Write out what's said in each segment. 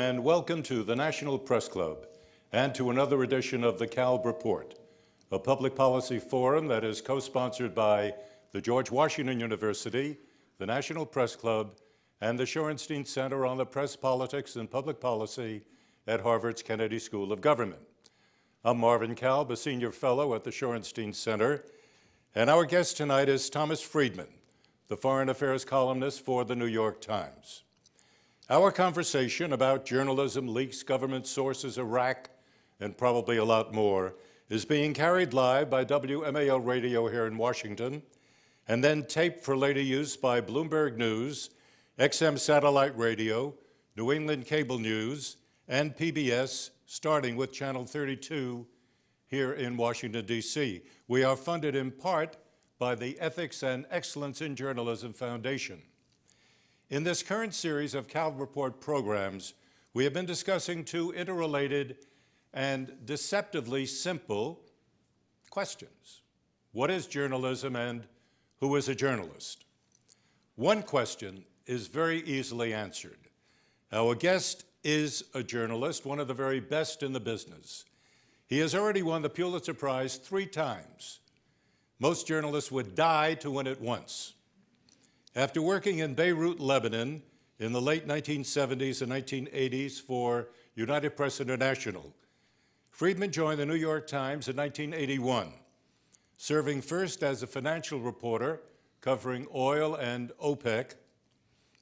and welcome to the National Press Club and to another edition of the Kalb Report, a public policy forum that is co-sponsored by the George Washington University, the National Press Club, and the Shorenstein Center on the Press, Politics, and Public Policy at Harvard's Kennedy School of Government. I'm Marvin Kalb, a senior fellow at the Shorenstein Center, and our guest tonight is Thomas Friedman, the foreign affairs columnist for the New York Times. Our conversation about journalism, leaks, government sources, Iraq, and probably a lot more is being carried live by WMAL Radio here in Washington, and then taped for later use by Bloomberg News, XM Satellite Radio, New England Cable News, and PBS, starting with Channel 32 here in Washington, D.C. We are funded in part by the Ethics and Excellence in Journalism Foundation. In this current series of Kalb Report programs, we have been discussing two interrelated and deceptively simple questions. What is journalism and who is a journalist? One question is very easily answered. Our guest is a journalist, one of the very best in the business. He has already won the Pulitzer Prize 3 times. Most journalists would die to win it once. After working in Beirut, Lebanon in the late 1970s and 1980s for United Press International, Friedman joined the New York Times in 1981, serving first as a financial reporter covering oil and OPEC,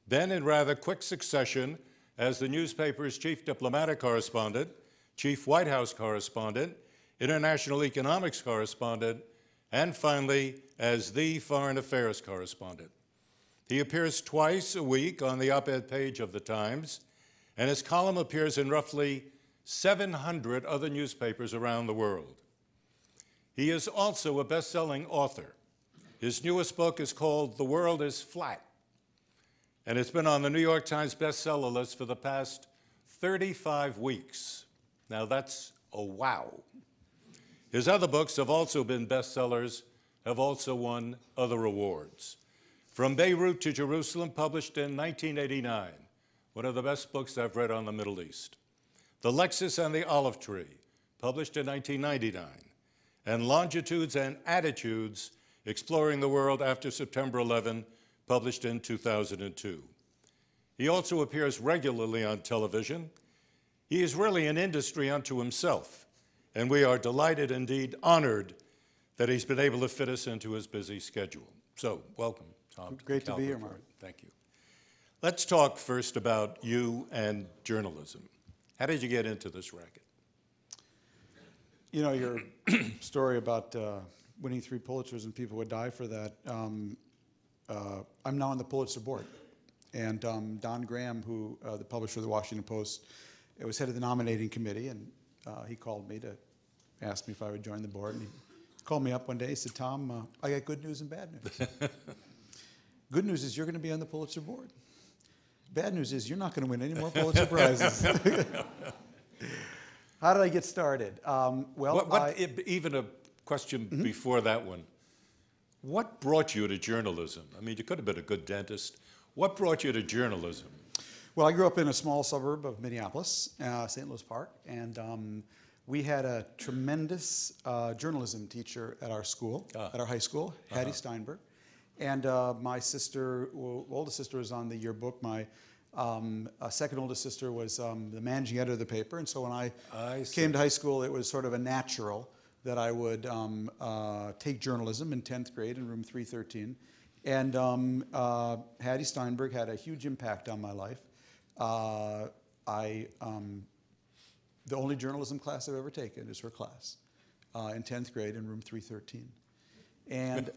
then in rather quick succession as the newspaper's chief diplomatic correspondent, chief White House correspondent, international economics correspondent, and finally as the foreign affairs correspondent. He appears twice a week on the op-ed page of the Times, and his column appears in roughly 700 other newspapers around the world. He is also a best-selling author. His newest book is called The World is Flat, and it's been on the New York Times bestseller list for the past 35 weeks. Now that's a wow. His other books have also been bestsellers, have also won other awards. From Beirut to Jerusalem, published in 1989, one of the best books I've read on the Middle East. The Lexus and the Olive Tree, published in 1999. And Longitudes and Attitudes, Exploring the World After September 11, published in 2002. He also appears regularly on television. He is really an industry unto himself, and we are delighted, indeed honored, that he's been able to fit us into his busy schedule. So, welcome, Tom. Great to be here, Mark. Thank you. Let's talk first about you and journalism. How did you get into this racket? You know, your story about winning 3 Pulitzers and people would die for that. I'm now on the Pulitzer board. And Don Graham, who the publisher of the Washington Post, was head of the nominating committee, and he called me to ask me if I would join the board. And he called me up one day. He said, Tom, I got good news and bad news. Good news is you're going to be on the Pulitzer board. Bad news is you're not going to win any more Pulitzer Prizes. How did I get started? Even a question before that one. What brought you to journalism? I mean, you could have been a good dentist. What brought you to journalism? Well, I grew up in a small suburb of Minneapolis, St. Louis Park, and we had a tremendous journalism teacher at our school, at our high school, Hattie Steinberg. And my sister, oldest sister, was on the yearbook. My second oldest sister was the managing editor of the paper. And so when I came to high school, it was sort of a natural that I would take journalism in 10th grade in room 313. And Hattie Steinberg had a huge impact on my life. The only journalism class I've ever taken is her class in 10th grade in room 313. And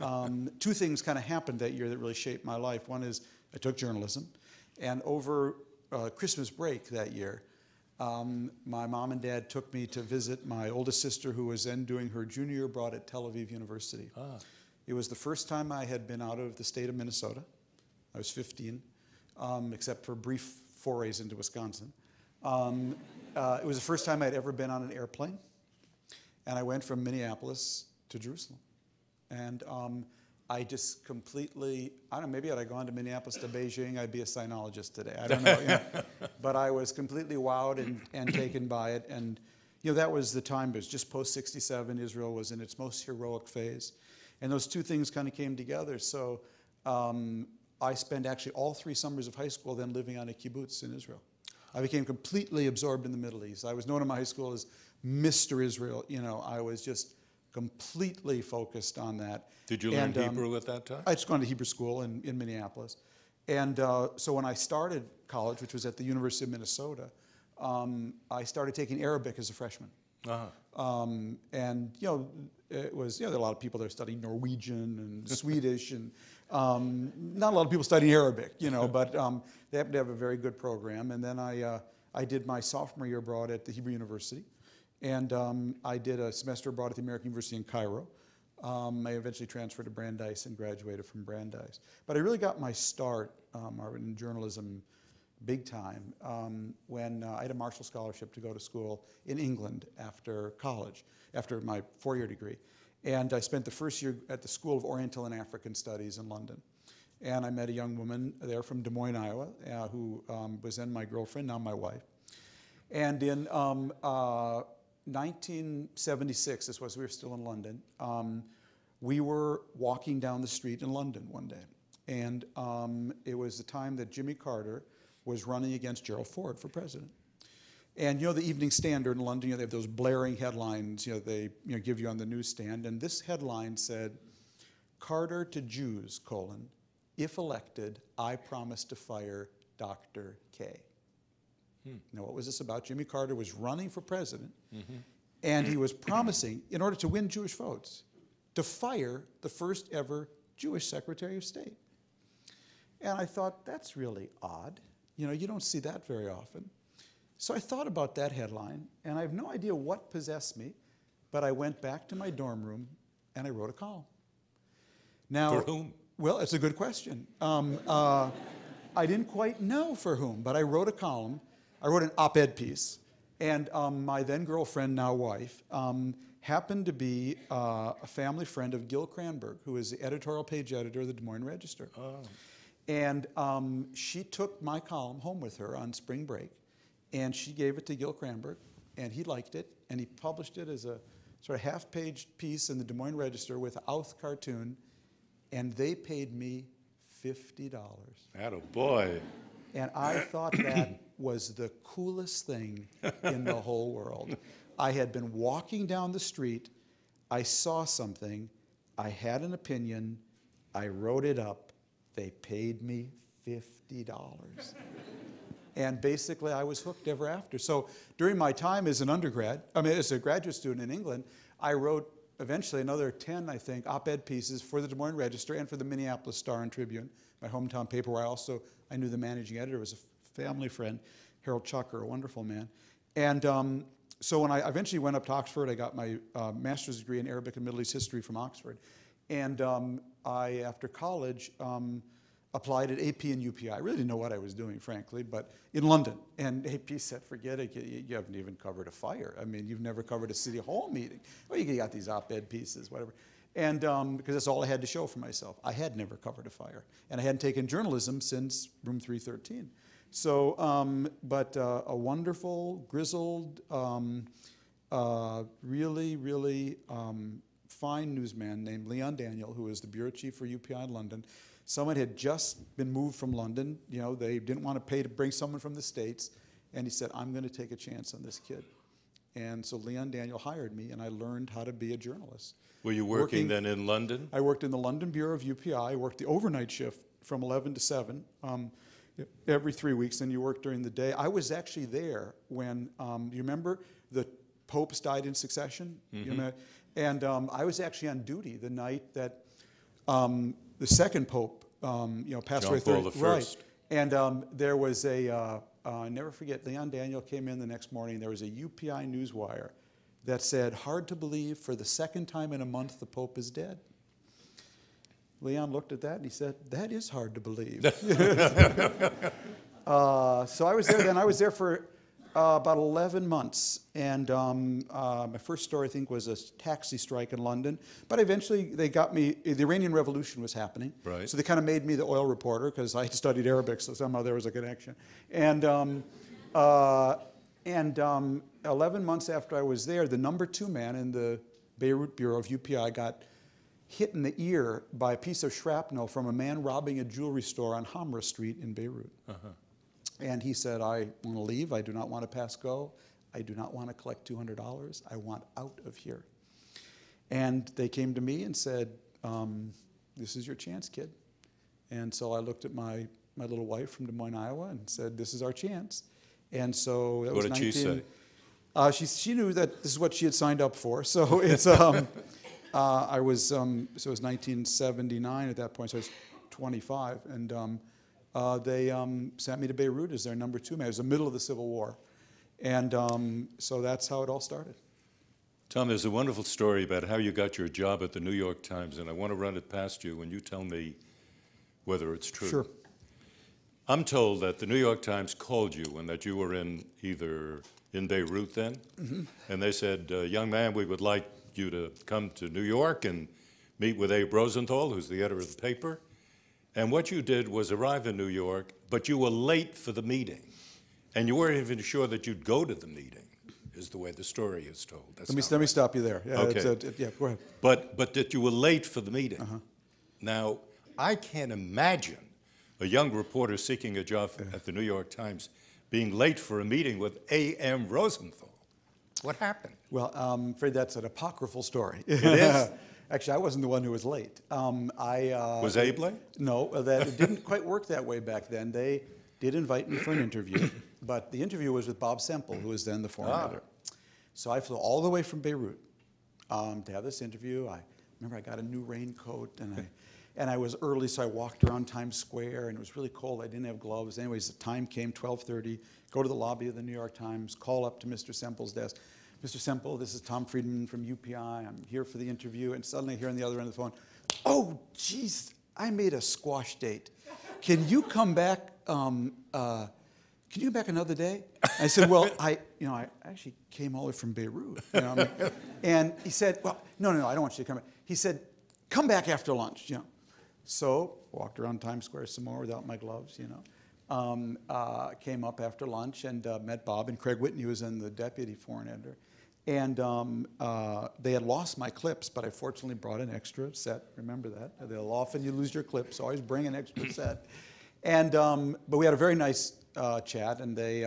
2 things kind of happened that year that really shaped my life. One is I took journalism, and over Christmas break that year, my mom and dad took me to visit my oldest sister, who was then doing her junior year abroad at Tel Aviv University. It was the first time I had been out of the state of Minnesota. I was 15, except for brief forays into Wisconsin. It was the first time I'd ever been on an airplane, and I went from Minneapolis to Jerusalem. And I just completely, I don't know, maybe had I gone to Minneapolis to Beijing, I'd be a sinologist today. I don't know. But I was completely wowed and taken by it. And, that was the time, it was just post-67. Israel was in its most heroic phase. And those two things kind of came together. So I spent actually all 3 summers of high school then living on a kibbutz in Israel. I became completely absorbed in the Middle East. I was known in my high school as Mr. Israel. I was just completely focused on that. Did you learn Hebrew at that time? I just gone to Hebrew school in Minneapolis. And so when I started college, which was at the University of Minnesota, I started taking Arabic as a freshman. And, it was, there are a lot of people there studying Norwegian and Swedish, and not a lot of people studying Arabic, but they happened to have a very good program. And then I did my sophomore year abroad at the Hebrew University. And I did a semester abroad at the American University in Cairo. I eventually transferred to Brandeis and graduated from Brandeis. But I really got my start in journalism big time when I had a Marshall Scholarship to go to school in England after college, after my 4-year degree. And I spent the first year at the School of Oriental and African Studies in London. And I met a young woman there from Des Moines, Iowa, who was then my girlfriend, now my wife. And in 1976, this was, we were still in London, we were walking down the street in London one day. And it was the time that Jimmy Carter was running against Gerald Ford for president. And the Evening Standard in London, they have those blaring headlines, they give you on the newsstand. And this headline said, "Carter to Jews, : if elected, I promise to fire Dr. K." Now, what was this about? Jimmy Carter was running for president, and he was promising, in order to win Jewish votes, to fire the first ever Jewish Secretary of State. And I thought, that's really odd. You don't see that very often. So I thought about that headline, and I have no idea what possessed me, but I went back to my dorm room and I wrote a column. Now, for whom? Well, it's a good question. I didn't quite know for whom, but I wrote a column. I wrote an op-ed piece, and my then girlfriend, now wife, happened to be a family friend of Gil Cranberg, who is the editorial page editor of the Des Moines Register. Oh. And she took my column home with her on spring break, and she gave it to Gil Cranberg, and he liked it, and he published it as a sort of half-page piece in the Des Moines Register with an Outh cartoon, and they paid me $50. Attaboy. And I thought that was the coolest thing in the whole world. I had been walking down the street, I saw something, I had an opinion, I wrote it up, they paid me $50. And basically I was hooked ever after. So during my time as an undergrad, as a graduate student in England, I wrote eventually another 10, I think, op-ed pieces for the Des Moines Register and for the Minneapolis Star and Tribune, my hometown paper, where I knew the managing editor was a family friend, Harold Chucker, a wonderful man. And so when I eventually went up to Oxford, I got my master's degree in Arabic and Middle East history from Oxford. And I, after college, applied at AP and UPI. I really didn't know what I was doing, frankly, but in London. And AP said, forget it, you haven't even covered a fire. You've never covered a city hall meeting. Well, you got these op-ed pieces, whatever. And because that's all I had to show for myself. I had never covered a fire. And I hadn't taken journalism since room 313. So, but a wonderful, grizzled, really, really fine newsman named Leon Daniel, who was the bureau chief for UPI in London. Someone had just been moved from London. They didn't want to pay to bring someone from the States. And he said, I'm going to take a chance on this kid. And so Leon Daniel hired me, and I learned how to be a journalist. Were you working then in London? I worked in the London Bureau of UPI. I worked the overnight shift from 11 to 7 every 3 weeks, and you worked during the day. I was actually there when, you remember, the popes died in succession? Mm-hmm. And I was actually on duty the night that the second pope, passed away. John Paul I. Right. And there was I never forget, Leon Daniel came in the next morning. There was a UPI newswire that said, hard to believe, for the second time in a month, the Pope is dead. Leon looked at that and he said, that is hard to believe. So I was there then. I was there for about 11 months. And my first story, I think, was a taxi strike in London. But eventually, they got me, the Iranian Revolution was happening. Right. So they kind of made me the oil reporter, because I had studied Arabic, so somehow there was a connection. And 11 months after I was there, the #2 man in the Beirut Bureau of UPI got hit in the ear by a piece of shrapnel from a man robbing a jewelry store on Hamra Street in Beirut. And he said, I want to leave. I do not want to pass go. I do not want to collect $200. I want out of here. And they came to me and said, this is your chance, kid. And so I looked at my little wife from Des Moines, Iowa, and said, this is our chance. And so that was 19. What did she say? She knew that this is what she had signed up for. So it's I was so it was 1979 at that point. So I was 25, and they sent me to Beirut as their #2 man. It was the middle of the Civil War, and so that's how it all started. Tom, there's a wonderful story about how you got your job at the New York Times, and I want to run it past you, and you tell me whether it's true. Sure. I'm told that the New York Times called you and that you were either in Beirut then, and they said, young man, we would like you to come to New York and meet with Abe Rosenthal, who's the editor of the paper. And what you did was arrive in New York, but you were late for the meeting. And you weren't even sure that you'd go to the meeting, is the way the story is told. That's Let me stop you there. Yeah, okay. Yeah, go ahead. But that you were late for the meeting. Now, I can't imagine a young reporter seeking a job at the New York Times being late for a meeting with A.M. Rosenthal. What happened? Well, I'm afraid that's an apocryphal story. It is? Actually, I wasn't the one who was late. Was Abe late? No, it didn't quite work that way back then. They did invite me for an interview, but the interview was with Bob Semple, who was then the foreign editor. So I flew all the way from Beirut to have this interview. I remember I got a new raincoat, and I was early, so I walked around Times Square, and it was really cold. I didn't have gloves. Anyways, the time came, 12:30, go to the lobby of the New York Times, call up to Mr. Semple's desk. Mr. Semple, this is Tom Friedman from UPI. I'm here for the interview. And suddenly I hear on the other end of the phone, oh, geez, I made a squash date. Can you come back? Can you come back another day? I said, well, I actually came all the way from Beirut. And he said, well, no, I don't want you to come back. He said, come back after lunch. So walked around Times Square some more without my gloves. Came up after lunch and met Bob, and Craig Whitney was in the deputy foreign editor. And they had lost my clips, but I fortunately brought an extra set. Remember that? Often you lose your clips, so always bring an extra set. And but we had a very nice chat, and they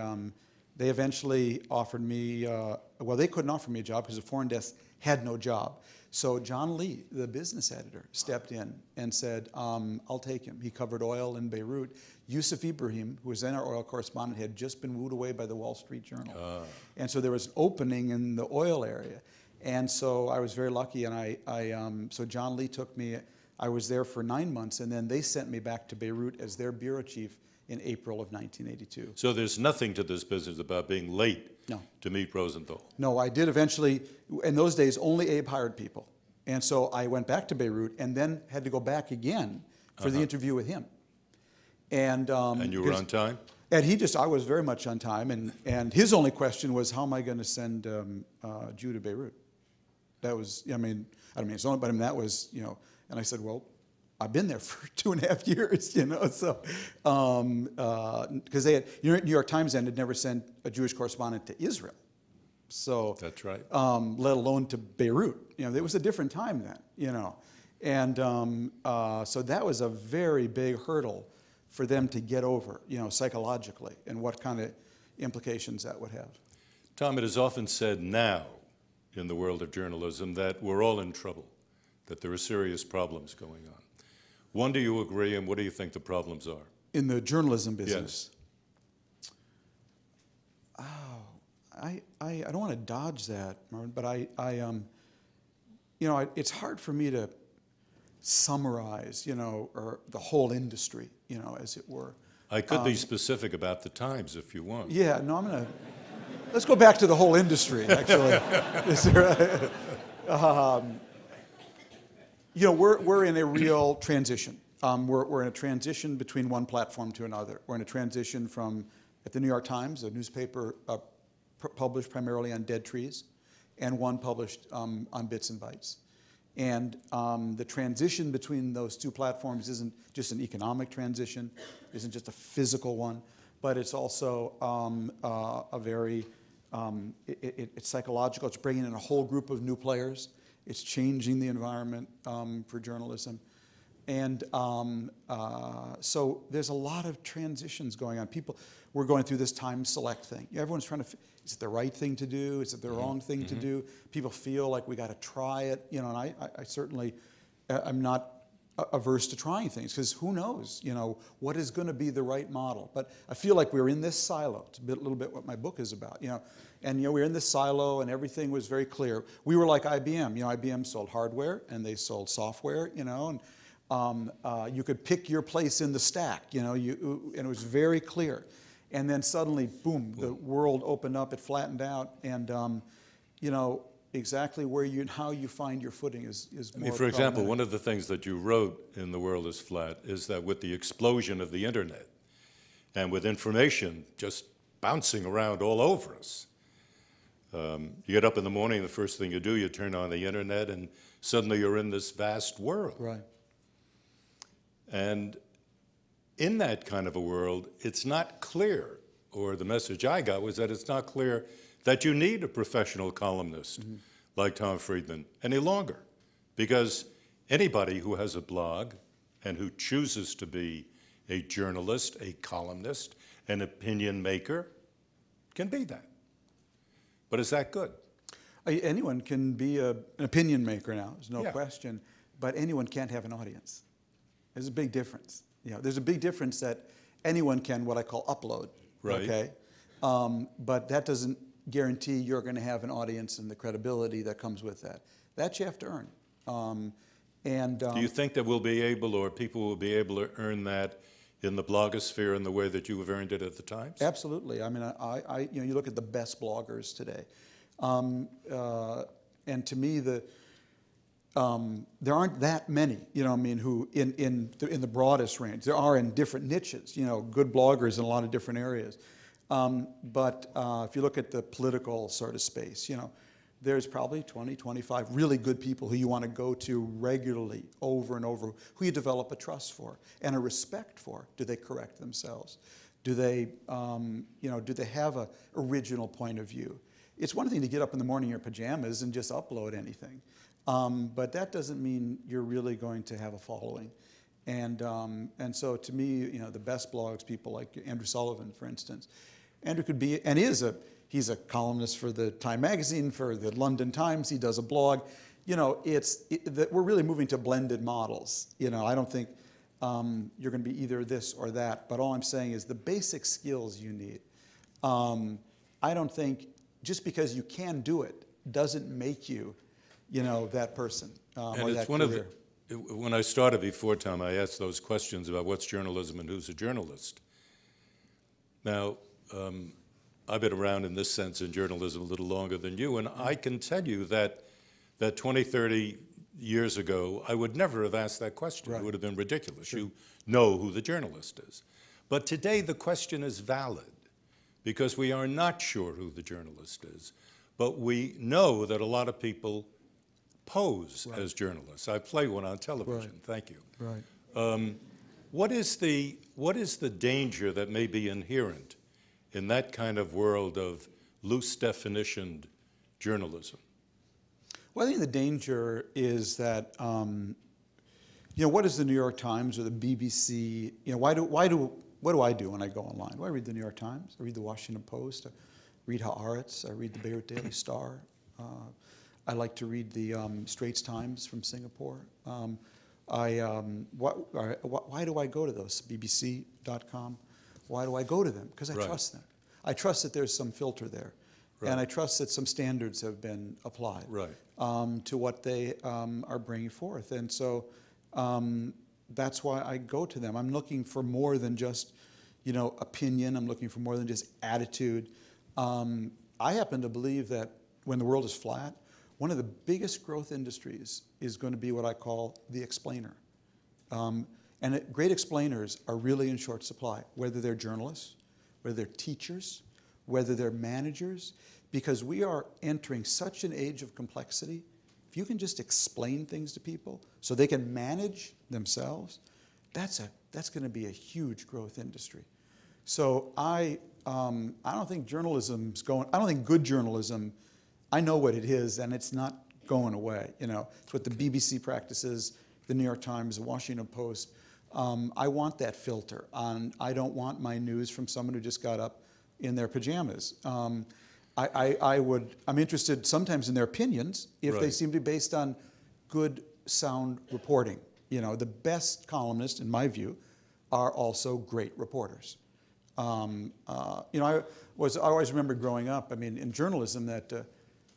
eventually offered me. Well, they couldn't offer me a job because the foreign desk had no job. So John Lee, the business editor, stepped in and said, I'll take him. He covered oil in Beirut. Yusuf Ibrahim, who was then our oil correspondent, had just been wooed away by the Wall Street Journal. And so there was an opening in the oil area. And so I was very lucky, and so John Lee took me. I was there for 9 months, and then they sent me back to Beirut as their bureau chief in April of 1982. So there's nothing to this business about being late to meet Rosenthal? No, I did eventually. In those days, only Abe hired people. And so I went back to Beirut and then had to go back again for the interview with him. And you were on time? And I was very much on time. And his only question was, how am I going to send Jew to Beirut? That was, I don't mean it's only, but that was, and I said, well, I've been there for 2.5 years, so, because New York Times then had never sent a Jewish correspondent to Israel. So that's right. Let alone to Beirut. It was a different time then, And so that was a very big hurdle for them to get over, psychologically, and what kind of implications that would have. Tom, it is often said now in the world of journalism that we're all in trouble, that there are serious problems going on. One, do you agree, and what do you think the problems are? In the journalism business? Yes. Oh, I don't want to dodge that, Marvin, but it's hard for me to summarize, or the whole industry, as it were. I could be specific about the Times if you want. Yeah, no, let's go back to the whole industry, actually. We're in a real transition. We're in a transition between one platform to another. We're in a transition from, at the New York Times, a newspaper published primarily on dead trees, and one published on Bits and Bytes. And the transition between those two platforms isn't just an economic transition, isn't just a physical one, but it's also a very, it's psychological. It's bringing in a whole group of new players. It's changing the environment for journalism. And so there's a lot of transitions going on. We're going through this time select thing. Everyone's trying to, is it the right thing to do? Is it the wrong thing to do? People feel like we got to try it, and I certainly, I'm not averse to trying things, because who knows, what is going to be the right model. But I feel like we're in this silo. It's a little bit what my book is about, And we were in this silo, and everything was very clear. We were like IBM. IBM sold hardware, and they sold software, and you could pick your place in the stack, and it was very clear. And then suddenly, boom, the world opened up, it flattened out, and exactly where how you find your footing is more For example, one of the things that you wrote in The World is Flat is that with the explosion of the internet, and with information just bouncing around all over us, you get up in the morning, the first thing you do, you turn on the internet, and suddenly you're in this vast world. Right. And in that kind of a world, it's not clear, or the message I got was that it's not clear that you need a professional columnist like Tom Friedman any longer. Because anybody who has a blog and who chooses to be a journalist, a columnist, an opinion maker, can be that. But is that good? Anyone can be an opinion maker now, there's no question, but anyone can't have an audience. There's a big difference. There's a big difference that anyone can, what I call upload, right. Okay? But that doesn't guarantee you're going to have an audience and the credibility that comes with that. That you have to earn. Do you think that we'll be able, or people will be able to earn that in the blogosphere in the way that you have earned it at the Times? Absolutely. I mean, you look at the best bloggers today, and to me, there aren't that many, who in the broadest range. There are in different niches, good bloggers in a lot of different areas. But if you look at the political sort of space, there's probably 20, 25 really good people who you want to go to regularly, over and over, who you develop a trust for and a respect for. Do they correct themselves? Do they, do they have an original point of view? It's one thing to get up in the morning in your pajamas and just upload anything. But that doesn't mean you're really going to have a following. And so to me, the best blogs, people like Andrew Sullivan, for instance. Andrew could be, and he's a columnist for the Time magazine, for the London Times, he does a blog. We're really moving to blended models. I don't think you're going to be either this or that, but all I'm saying is the basic skills you need. I don't think just because you can do it doesn't make you that person and or it's that one career. When I started before, Tom, I asked those questions about what's journalism and who's a journalist. Now, I've been around in this sense in journalism a little longer than you, and I can tell you that 20, 30 years ago, I would never have asked that question. Right. It would have been ridiculous. Sure. You know who the journalist is. But today, the question is valid, because we are not sure who the journalist is. But we know that a lot of people pose as journalists. I play one on television. Right. Thank you. Right. What is the danger that may be inherent in that kind of world of loose definitioned journalism? Well, I think the danger is that, what does the New York Times or the BBC, what do I do when I go online? Well, I read the New York Times, I read the Washington Post, I read Haaretz, I read the Beirut Daily Star. I like to read the Straits Times from Singapore. Why do I go to those? BBC.com. Why do I go to them? Because I trust them. I trust that there's some filter there. Right. And I trust that some standards have been applied to what they are bringing forth. And so that's why I go to them. I'm looking for more than just, opinion. I'm looking for more than just attitude. I happen to believe that when the world is flat, one of the biggest growth industries is going to be what I call the explainer. Great explainers are really in short supply, whether they're journalists, whether they're teachers, whether they're managers, because we are entering such an age of complexity. If you can just explain things to people so they can manage themselves, that's going to be a huge growth industry. So I don't think journalism's going. I don't think good journalism. I know what it is, and it's not going away. You know, it's what the BBC practices, the New York Times, the Washington Post. I want that filter. I don't want my news from someone who just got up in their pajamas. I'm interested sometimes in their opinions if they seem to be based on good, sound reporting. You know, the best columnists, in my view, are also great reporters. You know, I always remember growing up, I mean, in journalism that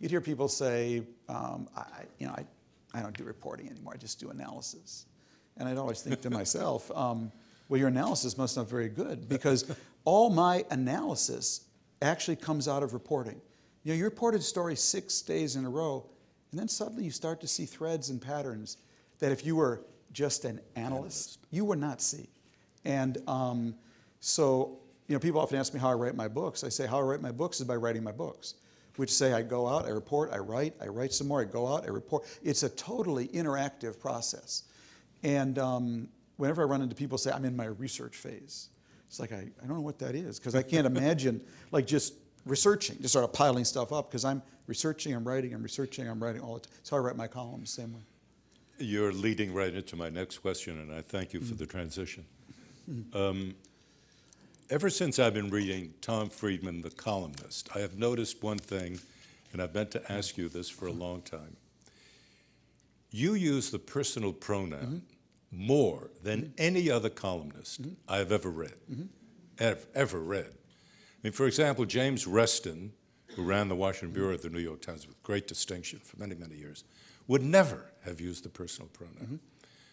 you'd hear people say, I don't do reporting anymore, I just do analysis. And I'd always think to myself, well, your analysis must not be very good, because all my analysis actually comes out of reporting. You know, you reported stories 6 days in a row, and then suddenly you start to see threads and patterns that if you were just an analyst, you would not see. And so, you know, people often ask me how I write my books. I say how I write my books is by writing my books, which say I go out, I report, I write some more, I go out, I report. It's a totally interactive process. And whenever I run into people say, I'm in my research phase, it's like, I don't know what that is, because I can't imagine like just researching, just sort of piling stuff up, because I'm researching, I'm writing, I'm researching, I'm writing all the time. So I write my columns the same way. You're leading right into my next question, and I thank you for the transition. Ever since I've been reading Tom Friedman, the columnist, I have noticed one thing, and I've meant to ask you this for a long time. You use the personal pronoun more than any other columnist I've ever read, ever read. I mean, for example, James Reston, who ran the Washington Bureau of the New York Times with great distinction for many, many years, would never have used the personal pronoun.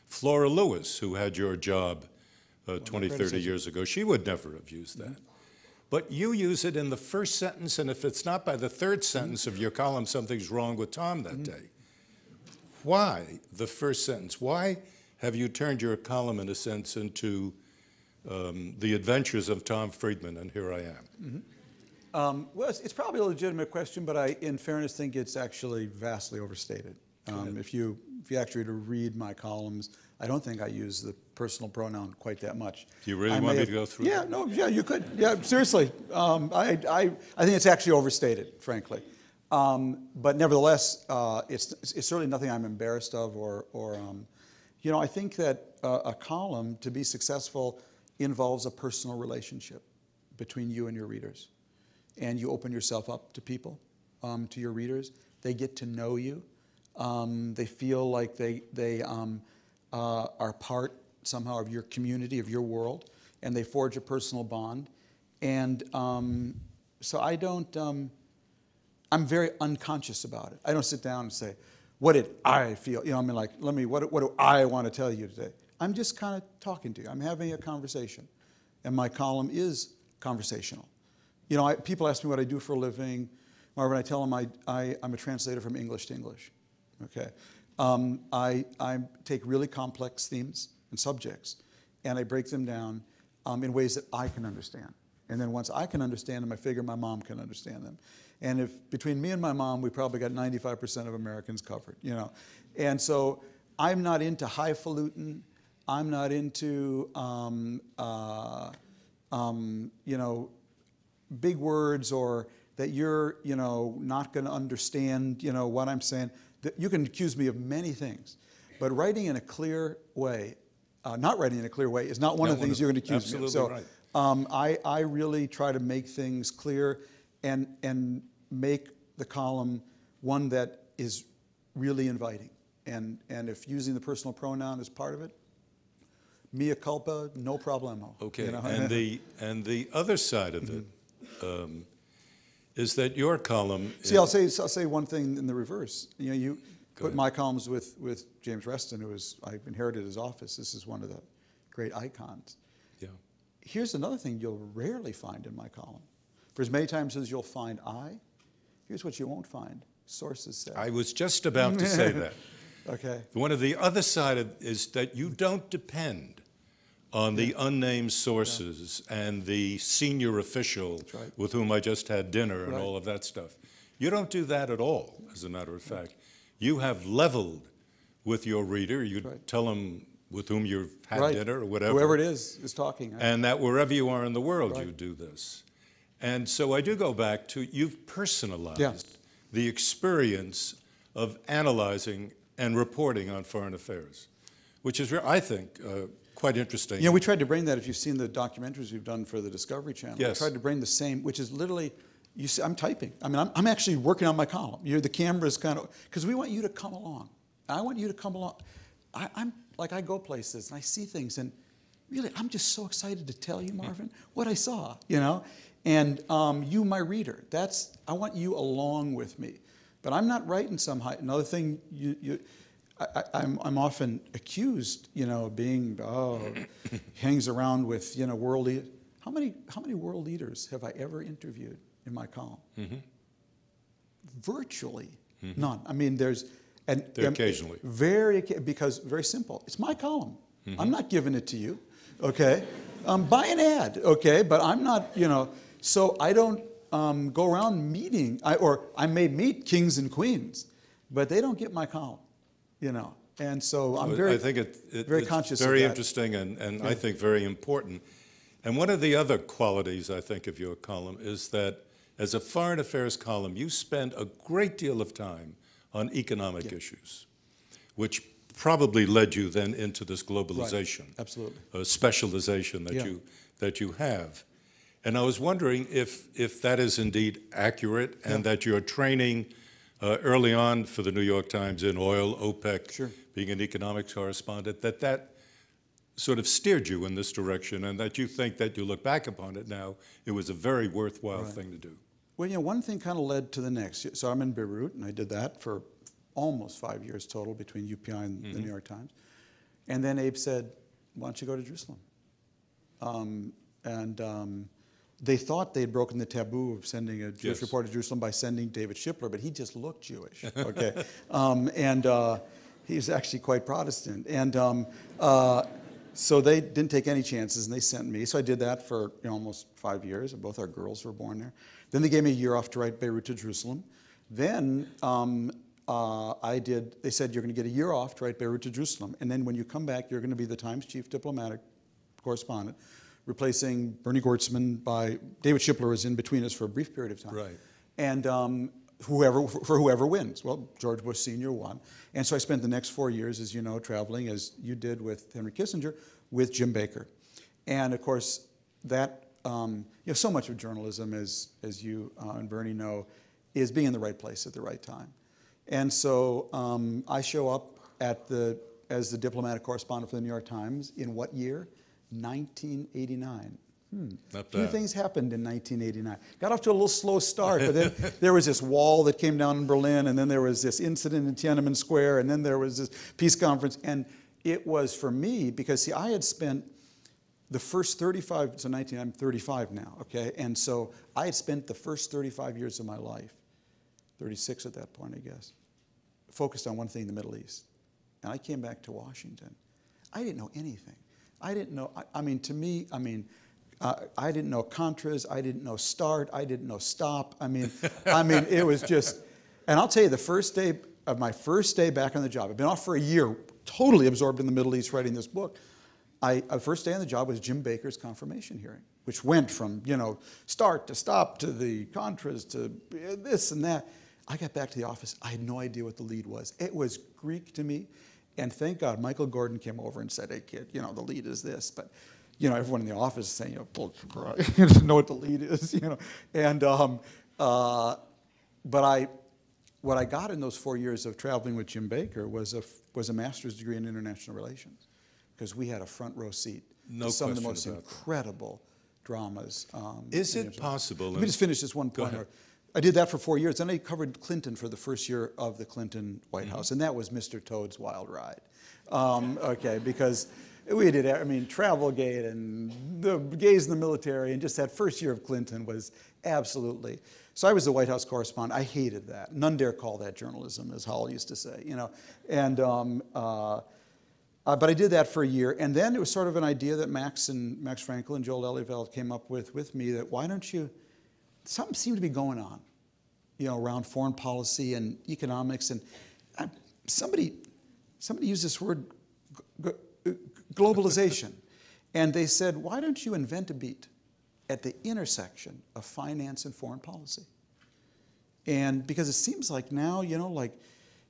Flora Lewis, who had your job 20, 30 years ago, she would never have used that. But you use it in the first sentence, and if it's not by the third sentence of your column, something's wrong with Tom that day. Why the first sentence? Why have you turned your column, in a sense, into the adventures of Tom Friedman, and here I am? Well, it's probably a legitimate question, but I, in fairness, think it's actually vastly overstated. If you actually were to read my columns, I don't think I use the personal pronoun quite that much. Do you really want me to go through that? No, yeah, you could. Yeah, seriously. I think it's actually overstated, frankly. But nevertheless, it's certainly nothing I'm embarrassed of you know, I think that a column, to be successful, involves a personal relationship between you and your readers. And you open yourself up to people, to your readers. They get to know you. They feel like they are part somehow of your community, of your world, and they forge a personal bond. And so I don't, I'm very unconscious about it. I don't sit down and say, what did I feel? You know, I mean, like, what do I want to tell you today? I'm just kind of talking to you. I'm having a conversation. And my column is conversational. You know, people ask me what I do for a living. Marvin, I tell them I'm a translator from English to English. Okay. I take really complex themes and subjects, and I break them down in ways that I can understand. And then once I can understand them, I figure my mom can understand them. And if between me and my mom, we probably got 95% of Americans covered, you know. And so I'm not into highfalutin. I'm not into, you know, big words, or that you're, you know, not going to understand, you know, what I'm saying. You can accuse me of many things, but writing in a clear way, not writing in a clear way is not one of the things you're going to accuse me of. So right. I really try to make things clear and make the column one that is really inviting. And if using the personal pronoun is part of it, mea culpa, no problemo. Okay, you know? and the other side of it is that your column... See, I'll say one thing in the reverse. You know, you put my columns with James Reston, who I've inherited his office. This is one of the great icons. Yeah. Here's another thing you'll rarely find in my column. For as many times as you'll find here's what you won't find. Sources say. I was just about to say that. Okay. One of the other side is that you don't depend on the unnamed sources and the senior official right. with whom I just had dinner and Right. all of that stuff. You don't do that at all, as a matter of fact. You have leveled with your reader. You right. tell them with whom you've had Right. dinner or whatever. Whoever it is talking. And that wherever you are in the world, Right. you do this. And so I do go back to, you've personalized the experience of analyzing and reporting on foreign affairs, which is, I think, quite interesting. You know, we tried to bring that, if you've seen the documentaries we've done for the Discovery Channel, Yes. we tried to bring the same, which is literally, you see, I'm typing. I mean, I'm actually working on my column. The camera's kind of, because we want you to come along. I want you to come along. I'm like, I go places and I see things, and really, I'm just so excited to tell you, Marvin, what I saw, you know? And you, my reader, I want you along with me. But I'm not writing some another thing, I'm often accused, you know, of being, hangs around with, you know, world leaders. How many world leaders have I ever interviewed in my column? Mm-hmm. Virtually none. I mean, occasionally. Because very simple. It's my column. Mm-hmm. I'm not giving it to you, okay? Buy an ad, okay? But I'm not, you know, so I don't go around meeting, I may meet kings and queens, but they don't get my column, you know. And so I'm very, I think very conscious it's very of that. interesting and I think very important. And one of the other qualities, I think, of your column is that as a foreign affairs column, you spend a great deal of time on economic issues, which probably led you then into this globalization, right. Absolutely, specialization that you have. And I was wondering if that is indeed accurate and that your training early on for the New York Times in oil, OPEC, being an economics correspondent, that sort of steered you in this direction, and that you think that you look back upon it now, it was a very worthwhile thing to do. Well, you know, one thing kind of led to the next. So I'm in Beirut, and I did that for almost 5 years total between UPI and the New York Times. And then Abe said, why don't you go to Jerusalem? They thought they'd broken the taboo of sending a Jewish reporter to Jerusalem by sending David Shipler, but he just looked Jewish, okay? He's actually quite Protestant. And so they didn't take any chances, and they sent me. So I did that for almost 5 years, and both our girls were born there. Then they gave me a year off to write Beirut to Jerusalem. Then they said, you're going to get a year off to write Beirut to Jerusalem, and then when you come back, you're going to be the Times chief diplomatic correspondent, replacing Bernie Gortzman by David Shipler was in between us for a brief period of time. Right. And whoever wins. Well, George Bush Sr. won. And so I spent the next 4 years, as you know, traveling, as you did with Henry Kissinger, with Jim Baker. And of course, that, so much of journalism, as you and Bernie know, is being in the right place at the right time. And so I show up as the diplomatic correspondent for the New York Times in what year? 1989. A few things happened in 1989. Got off to a little slow start, but then there was this wall that came down in Berlin, and then there was this incident in Tiananmen Square, and then there was this peace conference. And it was for me, because see, I had spent the first 35, so I'm 35 now, okay? And so I had spent the first 35 years of my life, 36 at that point, I guess, focused on one thing, the Middle East. And I came back to Washington. I didn't know anything. I didn't know, I mean, I didn't know Contras, I didn't know START, I didn't know STOP. I mean, it was just, and I'll tell you, the first day of my first day back on the job, I've been off for a year, totally absorbed in the Middle East writing this book. The first day on the job was Jim Baker's confirmation hearing, which went from, START to STOP to the Contras to this and that. I got back to the office, I had no idea what the lead was. It was Greek to me, and thank God Michael Gordon came over and said, hey kid, the lead is this, but everyone in the office is saying, you don't know what the lead is, And, but what I got in those 4 years of traveling with Jim Baker was a master's degree in international relations, because we had a front row seat to some of the most incredible dramas. Is it possible? Let me just finish this one point. I did that for 4 years. Then I covered Clinton for the first year of the Clinton White House, and that was Mr. Toad's wild ride. Okay, because we did, Travelgate and the gays in the military, and just that first year of Clinton was absolutely. So I was the White House correspondent. I hated that. None dare call that journalism, as Howell used to say, And But I did that for a year, and then it was sort of an idea that Max Frankel and Joel Lelyveld came up with me, that why don't you, something seemed to be going on, around foreign policy and economics, and somebody used this word, globalization, and they said, why don't you invent a beat at the intersection of finance and foreign policy? And because it seems like now, like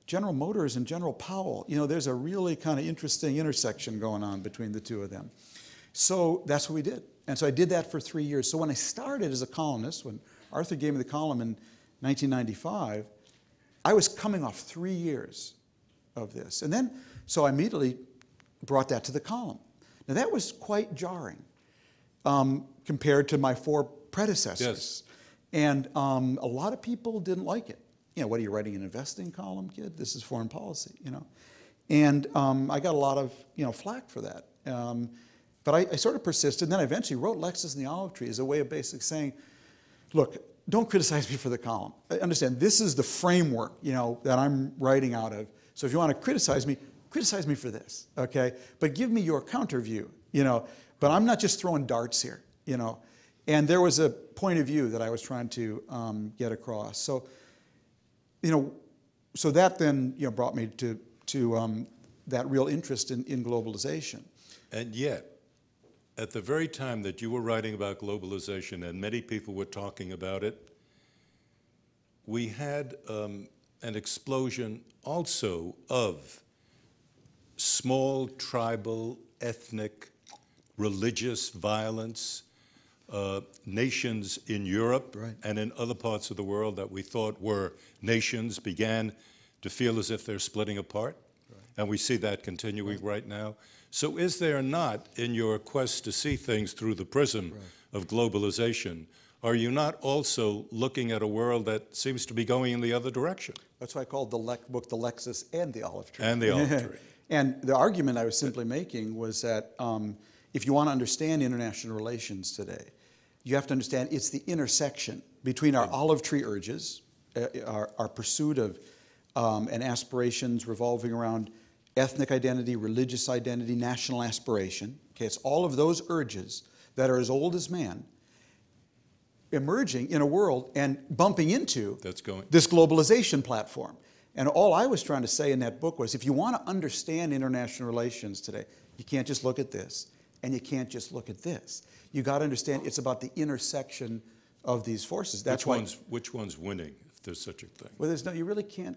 General Motors and General Powell, there's a really kind of interesting intersection going on between the two of them. So that's what we did. And so I did that for 3 years. So when I started as a columnist, when Arthur gave me the column in 1995, I was coming off 3 years of this. And then, so I immediately brought that to the column. Now that was quite jarring compared to my 4 predecessors. Yes. And a lot of people didn't like it. What are you writing, an investing column, kid? This is foreign policy, And I got a lot of, flack for that. But I sort of persisted, and then I eventually wrote Lexus and the Olive Tree as a way of basically saying, look, don't criticize me for the column. I understand, this is the framework, that I'm writing out of. So if you want to criticize me for this, okay? But give me your counter view, But I'm not just throwing darts here, And there was a point of view that I was trying to get across. So, so that then, brought me to that real interest in globalization. And yet, at the very time that you were writing about globalization and many people were talking about it, we had an explosion also of small tribal, ethnic, religious violence, nations in Europe Right. and in other parts of the world that we thought were nations began to feel as if they're splitting apart. Right. And we see that continuing right now. So is there not, in your quest to see things through the prism of globalization, are you not also looking at a world that seems to be going in the other direction? That's why I called the book The Lexus and the Olive Tree. And the Olive Tree. And the argument I was simply making was that if you want to understand international relations today, you have to understand it's the intersection between our olive tree urges, our pursuit of and aspirations revolving around ethnic identity, religious identity, national aspiration. Okay, it's all of those urges that are as old as man emerging in a world and bumping into this globalization platform. And all I was trying to say in that book was, if you want to understand international relations today, you can't just look at this, and you can't just look at this. You got to understand it's about the intersection of these forces. That's which one's winning, if there's such a thing? Well, you really can't,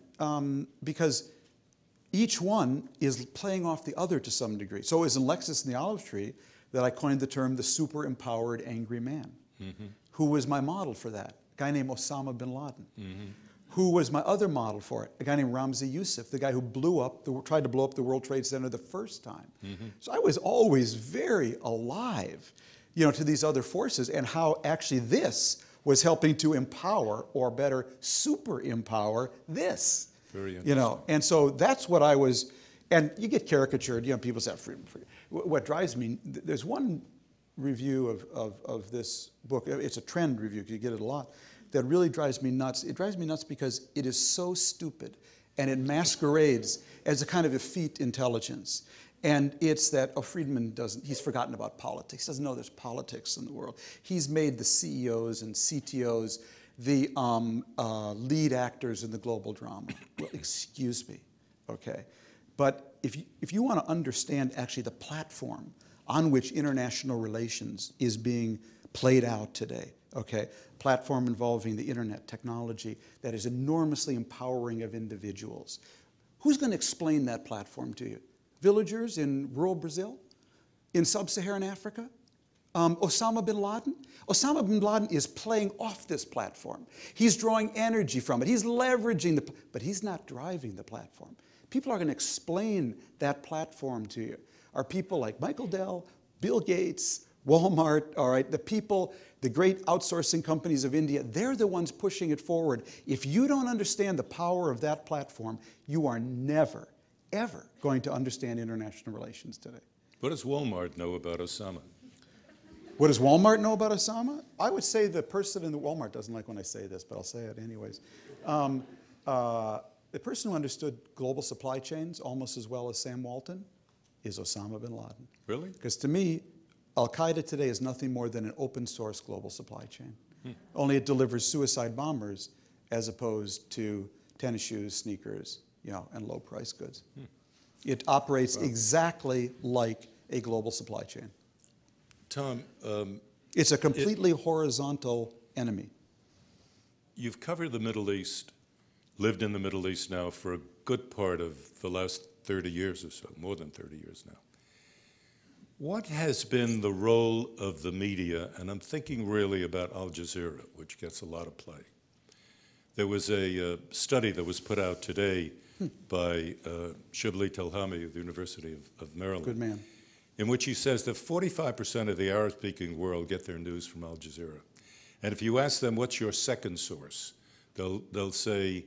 because each one is playing off the other to some degree. So it was in Lexus and the Olive Tree that I coined the term the super empowered angry man. Mm-hmm. Who was my model for that? A guy named Osama bin Laden. Mm-hmm. Who was my other model for it? A guy named Ramzi Youssef, the guy who tried to blow up the World Trade Center the first time. Mm-hmm. So I was always very alive, to these other forces, and how actually this was helping to empower, or better, super empower this. Very interesting. And so that's what I was, and you get caricatured, people say, Friedman. What drives me, there's one review of this book, it's a trend review, because you get it a lot, that really drives me nuts. It drives me nuts because it is so stupid, and it masquerades as a kind of effete intelligence. And it's that, Friedman he's forgotten about politics. He doesn't know there's politics in the world. He's made the CEOs and CTOs the lead actors in the global drama. Well, excuse me, okay? But if you want to understand actually the platform on which international relations is being played out today, okay? Platform involving the internet technology that is enormously empowering of individuals. Who's going to explain that platform to you? Villagers in rural Brazil? In sub-Saharan Africa? Osama bin Laden? Osama bin Laden is playing off this platform. He's drawing energy from it. He's leveraging but he's not driving the platform. People are going to explain that platform to you. Are people like Michael Dell, Bill Gates, Walmart, all right, the great outsourcing companies of India, they're the ones pushing it forward. If you don't understand the power of that platform, you are never, ever going to understand international relations today. What does Walmart know about Osama? What does Walmart know about Osama? I would say the person in the Walmart doesn't like when I say this, but I'll say it anyways. The person who understood global supply chains almost as well as Sam Walton is Osama bin Laden. Really? Because to me, Al-Qaeda today is nothing more than an open source global supply chain. Only it delivers suicide bombers as opposed to tennis shoes, sneakers, and low price goods. It operates exactly like a global supply chain. Tom, it's a completely horizontal enemy. you've covered the Middle East, lived in the Middle East now for a good part of the last 30 years or so, more than 30 years now. What has been the role of the media, and I'm thinking really about Al Jazeera, which gets a lot of play. There was a study that was put out today by Shibli Telhami of the University of Maryland. Good man. In which he says that 45% of the Arab-speaking world get their news from Al Jazeera. And if you ask them, what's your second source? They'll say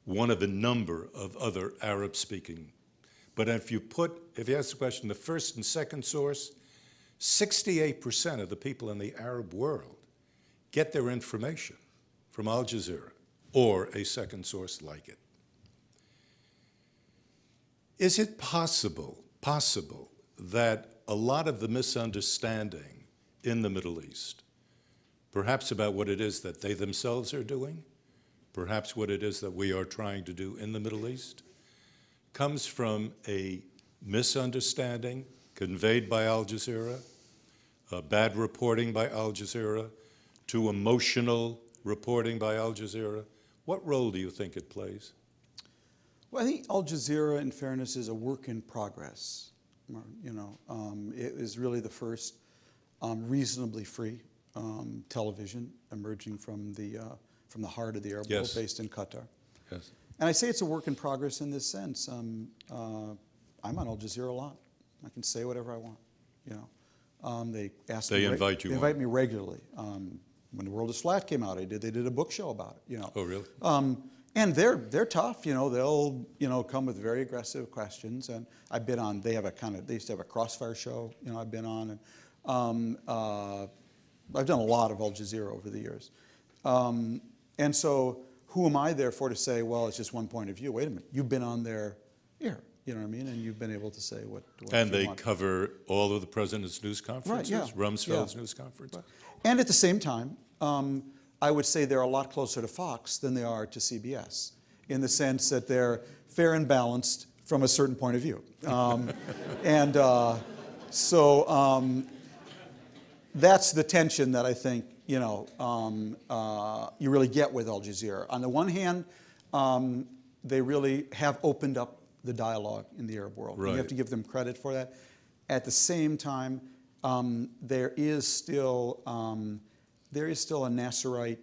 one of a number of other Arab-speaking. But if you ask the question, the first and second source, 68% of the people in the Arab world get their information from Al Jazeera or a second source like it. Is it possible that a lot of the misunderstanding in the Middle East, perhaps about what it is that they themselves are doing, perhaps what it is that we are trying to do in the Middle East, comes from a misunderstanding conveyed by Al Jazeera, bad reporting by Al Jazeera, too emotional reporting by Al Jazeera? What role do you think it plays? Well, I think Al Jazeera, in fairness, is a work in progress. It is really the first reasonably free television emerging from the heart of the Arab world, based in Qatar. Yes. And I say it's a work in progress in this sense. I'm on Al Jazeera a lot. I can say whatever I want. They ask me. They invite you. They invite me regularly. When The World is Flat came out, they did a book show about it. Oh, really? And they're tough. They'll come with very aggressive questions. And I've been on. They used to have a Crossfire show. I've been on, and I've done a lot of Al Jazeera over the years. And so, who am I therefore to say, well, it's just one point of view? Wait a minute, you've been on their ear. You know what I mean? And you've been able to say what and you they want. Cover all of the president's news conferences, right, yeah. Rumsfeld's news conference. Right. And at the same time, I would say they're a lot closer to Fox than they are to CBS, in the sense that they're fair and balanced from a certain point of view. That's the tension that I think you really get with Al Jazeera. On the one hand, they really have opened up the dialogue in the Arab world. Right. You have to give them credit for that. At the same time, there is still a Nasserite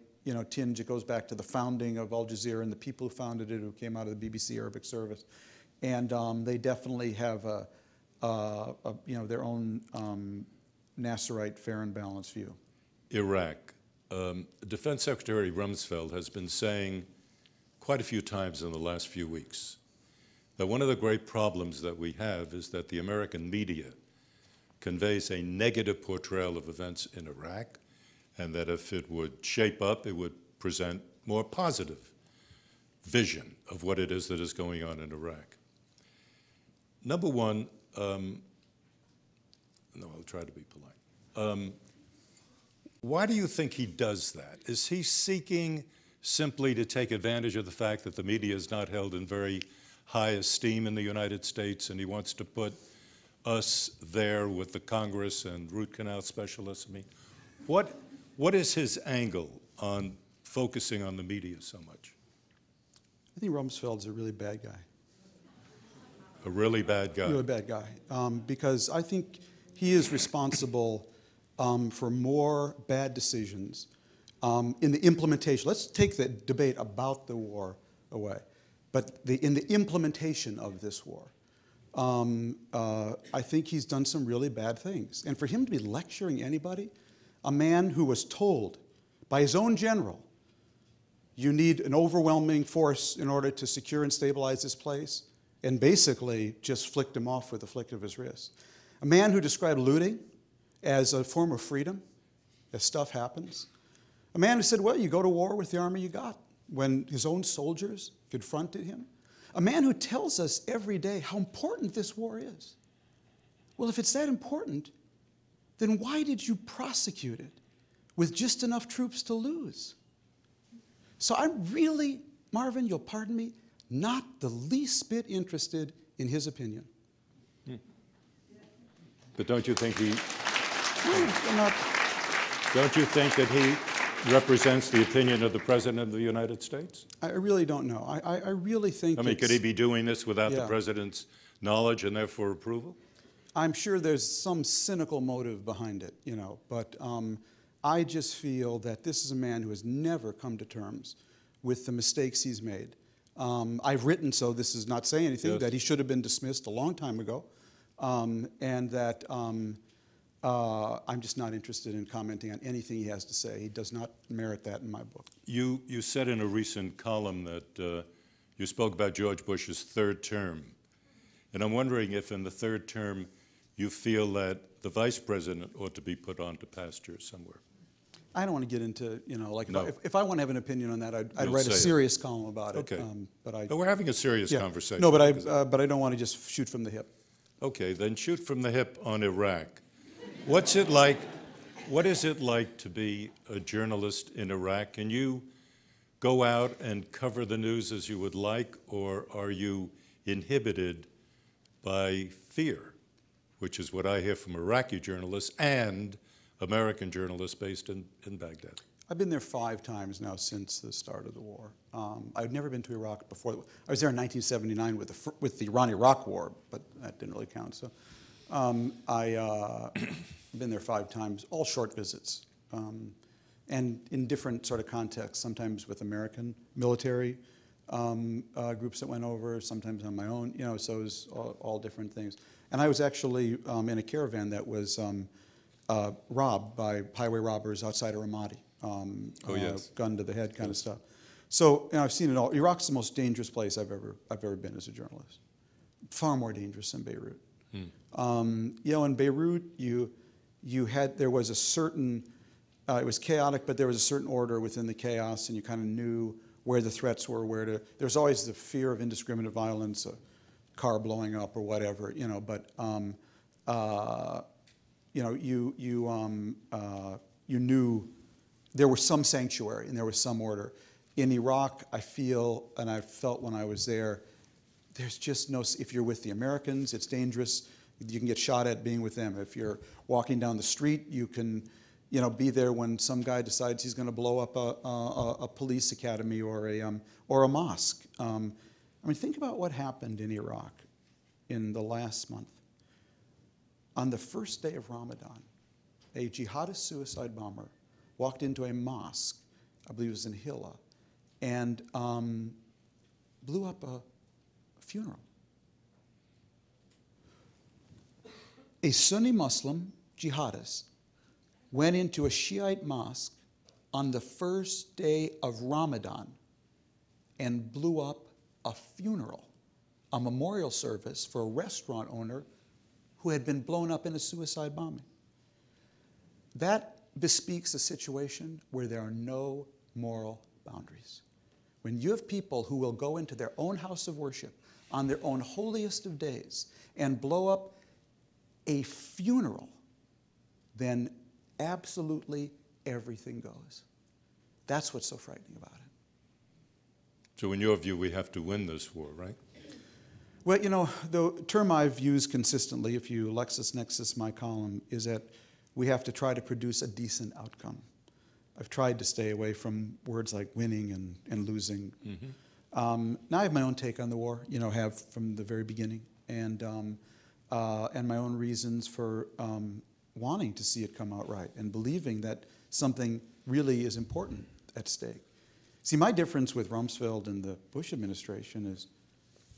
tinge. It goes back to the founding of Al Jazeera and the people who founded it, who came out of the BBC Arabic service, and they definitely have their own Nasserite fair and balanced view. Iraq. Defense Secretary Rumsfeld has been saying quite a few times in the last few weeks that one of the great problems that we have is that the American media conveys a negative portrayal of events in Iraq, and that if it would shape up, it would present more positive vision of what it is that is going on in Iraq. Number one, no, I'll try to be polite. Why do you think he does that? Is he seeking simply to take advantage of the fact that the media is not held in very high esteem in the United States, and he wants to put us there with the Congress and root canal specialists? I mean, what is his angle on focusing on the media so much? I think Rumsfeld's a really bad guy. A really bad guy? Really bad guy. Because I think he is responsible for more bad decisions in the implementation. Let's take the debate about the war away. But in the implementation of this war, I think he's done some really bad things. And for him to be lecturing anybody, a man who was told by his own general, you need an overwhelming force in order to secure and stabilize this place, and basically just flicked him off with a flick of his wrist. A man who described looting as a form of freedom, as stuff happens. A man who said, well, you go to war with the army you got, when his own soldiers confronted him. A man who tells us every day how important this war is. Well, if it's that important, then why did you prosecute it with just enough troops to lose? So I'm really, Marvin, you'll pardon me, not the least bit interested in his opinion. But don't you think he, I'm not, don't you think that he represents the opinion of the President of the United States? I really don't know. I really think I mean, could he be doing this without the Yeah. President's knowledge and therefore approval? I'm sure there's some cynical motive behind it, you know, but I just feel that this is a man who has never come to terms with the mistakes he's made. I've written, so this is not saying anything, Yes. that he should have been dismissed a long time ago, and that I'm just not interested in commenting on anything he has to say. He does not merit that in my book. You said in a recent column that you spoke about George Bush's third term. And I'm wondering if in the third term you feel that the vice president ought to be put onto pasture somewhere. I don't want to get into, you know, like No. if I want to have an opinion on that, I'd You'll write a say it. serious column about it. Okay. But I, But we're having a serious yeah. conversation. No, because- but I don't want to just shoot from the hip. Okay, then shoot from the hip on Iraq. What is it like to be a journalist in Iraq? Can you go out and cover the news as you would like, or are you inhibited by fear, which is what I hear from Iraqi journalists and American journalists based in Baghdad? I've been there 5 times now since the start of the war. I've never been to Iraq before. I was there in 1979 with the Iran-Iraq War, but that didn't really count. So I've been there 5 times, all short visits, and in different sort of contexts, sometimes with American military groups that went over, sometimes on my own, you know, so it was all different things. And I was actually in a caravan that was robbed by highway robbers outside of Ramadi. Oh, yes. Gun to the head kind of stuff. So, you know, I've seen it all. Iraq's the most dangerous place I've ever been as a journalist. Far more dangerous than Beirut. You know, in Beirut, there was a certain, it was chaotic, but there was a certain order within the chaos, and you kind of knew where the threats were, there's always the fear of indiscriminate violence, a car blowing up or whatever, you know, but, you know, you knew there was some sanctuary and there was some order. In Iraq, I feel, and I felt when I was there, there's just no, if you're with the Americans, it's dangerous. You can get shot at being with them. If you're walking down the street, you can, you know, be there when some guy decides he's going to blow up a police academy or a mosque. I mean, think about what happened in Iraq in the last month. On the first day of Ramadan, a jihadist suicide bomber walked into a mosque, I believe it was in Hilla, and blew up a funeral. A Sunni Muslim jihadist went into a Shiite mosque on the first day of Ramadan and blew up a funeral, a memorial service for a restaurant owner who had been blown up in a suicide bombing. That bespeaks a situation where there are no moral boundaries. When you have people who will go into their own house of worship on their own holiest of days and blow up a funeral, then absolutely everything goes. That's what's so frightening about it. So in your view, we have to win this war, right? Well, you know, the term I've used consistently, if you LexisNexis my column, is that we have to try to produce a decent outcome. I've tried to stay away from words like winning and losing. Mm-hmm. Now I have my own take on the war, you know, have from the very beginning, and my own reasons for wanting to see it come out right and believing that something really is important at stake. See, my difference with Rumsfeld and the Bush administration is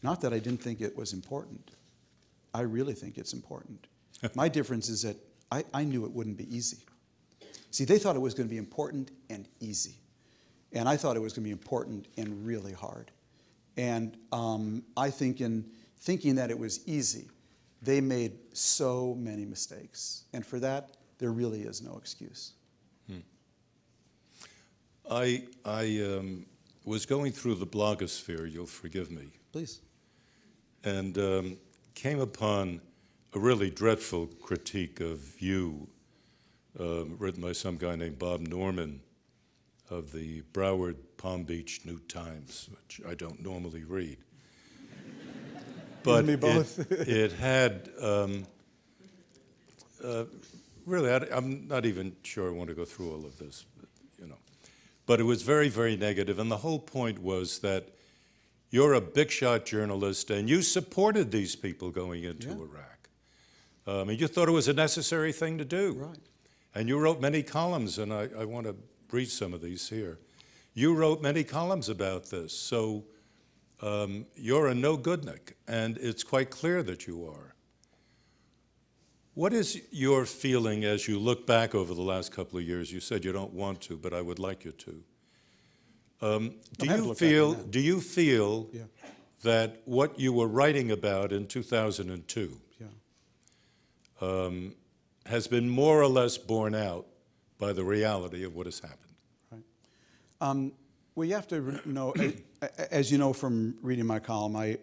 not that I didn't think it was important. I really think it's important. My difference is that I knew it wouldn't be easy. See, they thought it was going to be important and easy. And I thought it was going to be important and really hard. And I think in thinking that it was easy, they made so many mistakes. And for that, there really is no excuse. I was going through the blogosphere, you'll forgive me, Please. and came upon a really dreadful critique of you, written by some guy named Bob Norman of the Broward Palm Beach New Times, which I don't normally read. But me both. it had, really, I'm not even sure I want to go through all of this, but it was very, very negative, and the whole point was that you're a big shot journalist and you supported these people going into Iraq. And you thought it was a necessary thing to do. Right. And you wrote many columns, and I want to read some of these here. You wrote many columns about this, so you're a no-goodnik, and it's quite clear that you are. What is your feeling as you look back over the last couple of years? You said you don't want to, but I would like you to. Do you feel that what you were writing about in 2002 has been more or less borne out by the reality of what has happened? Right. Well, you have to know, as you know from reading my column, I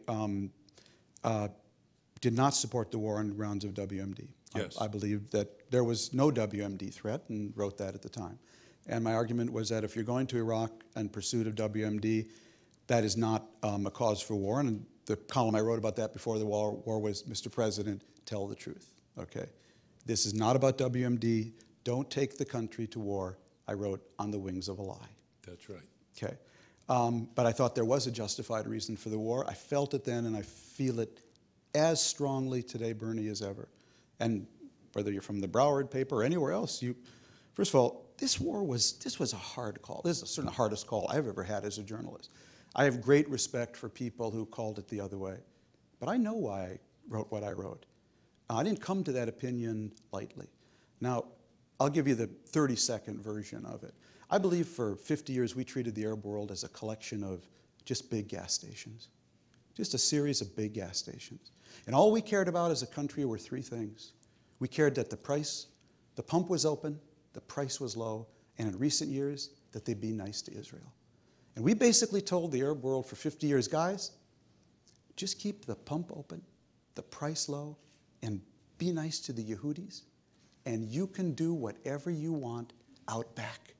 did not support the war on grounds of WMD. Yes. I believed that there was no WMD threat and wrote that at the time. And my argument was that if you're going to Iraq in pursuit of WMD, that is not a cause for war. And the column I wrote about that before the war was, Mr. President, tell the truth. Okay, this is not about WMD. Don't take the country to war, I wrote, on the wings of a lie. That's right. Okay, but I thought there was a justified reason for the war. I felt it then, and I feel it as strongly today, Bernie, as ever. And whether you're from the Broward paper or anywhere else, first of all, this was a hard call. This is certainly the hardest call I've ever had as a journalist. I have great respect for people who called it the other way, but I know why I wrote what I wrote. I didn't come to that opinion lightly. Now, I'll give you the 30-second version of it. I believe for 50 years we treated the Arab world as a collection of just big gas stations, just a series of big gas stations. And all we cared about as a country were three things. We cared that the pump was open, the price was low, and in recent years, that they'd be nice to Israel. And we basically told the Arab world for 50 years, guys, just keep the pump open, the price low, and be nice to the Yehudis, and you can do whatever you want out back.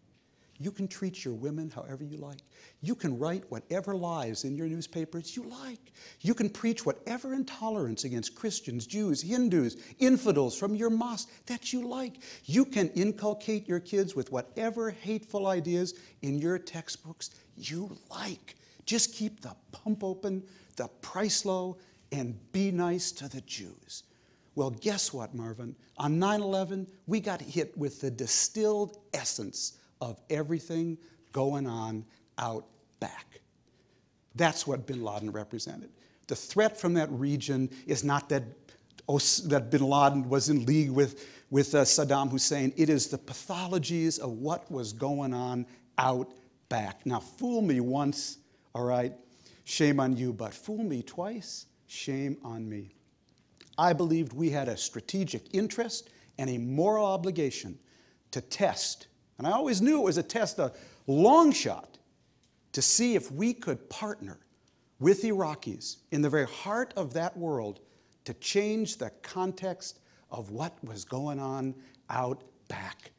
You can treat your women however you like. You can write whatever lies in your newspapers you like. You can preach whatever intolerance against Christians, Jews, Hindus, infidels from your mosque that you like. You can inculcate your kids with whatever hateful ideas in your textbooks you like. Just keep the pump open, the price low, and be nice to the Jews. Well, guess what, Marvin? On 9/11, we got hit with the distilled essence of everything going on out back. That's what bin Laden represented. The threat from that region is not that bin Laden was in league with Saddam Hussein. It is the pathologies of what was going on out back. Now, fool me once, all right, shame on you, but fool me twice, shame on me. I believed we had a strategic interest and a moral obligation to test, and I always knew it was a test, a long shot, to see if we could partner with Iraqis in the very heart of that world to change the context of what was going on out back.